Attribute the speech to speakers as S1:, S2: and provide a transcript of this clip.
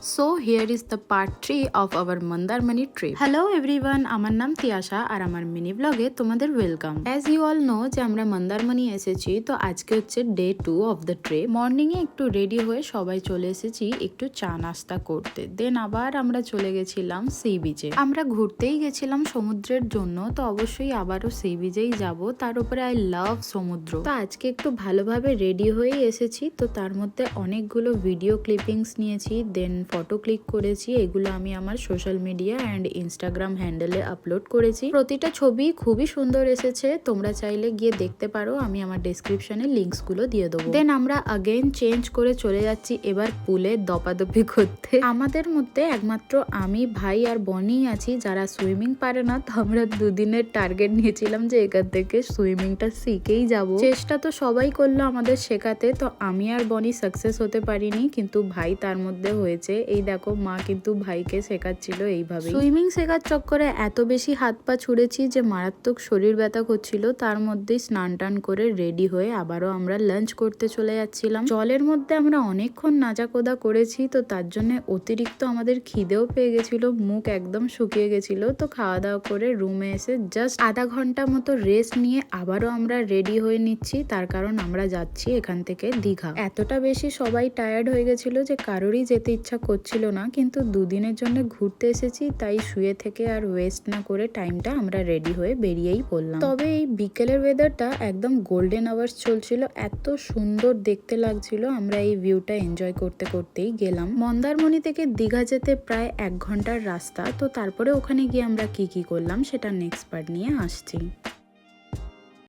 S1: So here is the part 3 of our Mandarmani trip. Hello everyone, আমার নাম তিয়াশা আর আমার mini ব্লগে তোমাদের welcome. As you all know যে আমরা মন্দারমণি এসেছি, তো আজকে হচ্ছে day 2 of the trip. Morning এ একটু রেডি হয়ে সবাই চলে এসেছি একটু চা নাস্তা করতে। দেন আবার আমরা চলে গেছিলাম সি বিচে। আমরা ঘুরতেই গেছিলাম সমুদ্রের জন্য, তো অবশ্যই আবারও সি বিচেই যাব। তার উপরে আই লাভ সমুদ্র, তো আজকে একটু ভালোভাবে রেডি হয়ে এসেছি। তো তার মধ্যে অনেকগুলো ভিডিও ক্লিপিংস নিয়েছি, দেন ফটো ক্লিক করেছি। এগুলো আমি আমার সোশ্যাল মিডিয়া অ্যান্ড ইনস্টাগ্রাম হ্যান্ডেলে আপলোড করেছি। প্রতিটা ছবি খুবই সুন্দর এসেছে, তোমরা চাইলে গিয়ে দেখতে পারো, আমি আমার ডেসক্রিপশনে লিঙ্কস গুলো দিয়ে দেবো। দেন আমরা আগেন চেঞ্জ করে চলে যাচ্ছি এবার পুলে দপাদপি করতে। আমাদের মধ্যে একমাত্র আমি, ভাই আর বনি আছি যারা সুইমিং পারে না। তো আমরা দুদিনের টার্গেট নিয়েছিলাম যে এখান থেকে সুইমিংটা শিখেই যাব। চেষ্টা তো সবাই করলো আমাদের শেখাতে, তো আমি আর বনি সাকসেস হতে পারিনি, কিন্তু ভাই তার মধ্যে হয়েছে। এই দেখো মা কিন্তু ভাইকে শেখাচ্ছিল এইভাবে। সুইমিং শেখার চক্করে এত বেশি হাত পা ছুড়েছি যে মারাত্মক শরীর ব্যথা করছিল। তার মধ্যেই স্নান টান করে রেডি হয়ে আবারও আমরা লাঞ্চ করতে চলে যাচ্ছিলাম। জলের মধ্যে আমরা অনেকক্ষণ নাচাকোদা করেছি, তো তার জন্য অতিরিক্ত আমাদের খিদেও পেয়ে গেছিল, মুখ একদম শুকিয়ে গেছিল। তো খাওয়া দাওয়া করে রুমে এসে জাস্ট আধা ঘন্টা মতো রেস্ট নিয়ে আবারও আমরা রেডি হয়ে নিচ্ছি, তার কারণ আমরা যাচ্ছি এখান থেকে দীঘা। এতটা বেশি সবাই টায়ার্ড হয়ে গেছিল যে কারোরই যেতে ইচ্ছা করছিল না, কিন্তু দুদিনের জন্য ঘুরতে এসেছি, তাই শুয়ে থেকে আর ওয়েস্ট না করে টাইমটা আমরা রেডি হয়ে বেরিয়েই পড়লাম। তবে এই বিকেলের ওয়েদারটা একদম গোল্ডেন আওয়ার্স চলছিল, এত সুন্দর দেখতে লাগছিল। আমরা এই ভিউটা এনজয় করতে করতেই গেলাম। মন্দারমণি থেকে দীঘা যেতে প্রায় 1 ঘন্টার রাস্তা। তো তারপরে ওখানে গিয়ে আমরা কি করলাম সেটা নেক্সট পার্ট নিয়ে আসছি।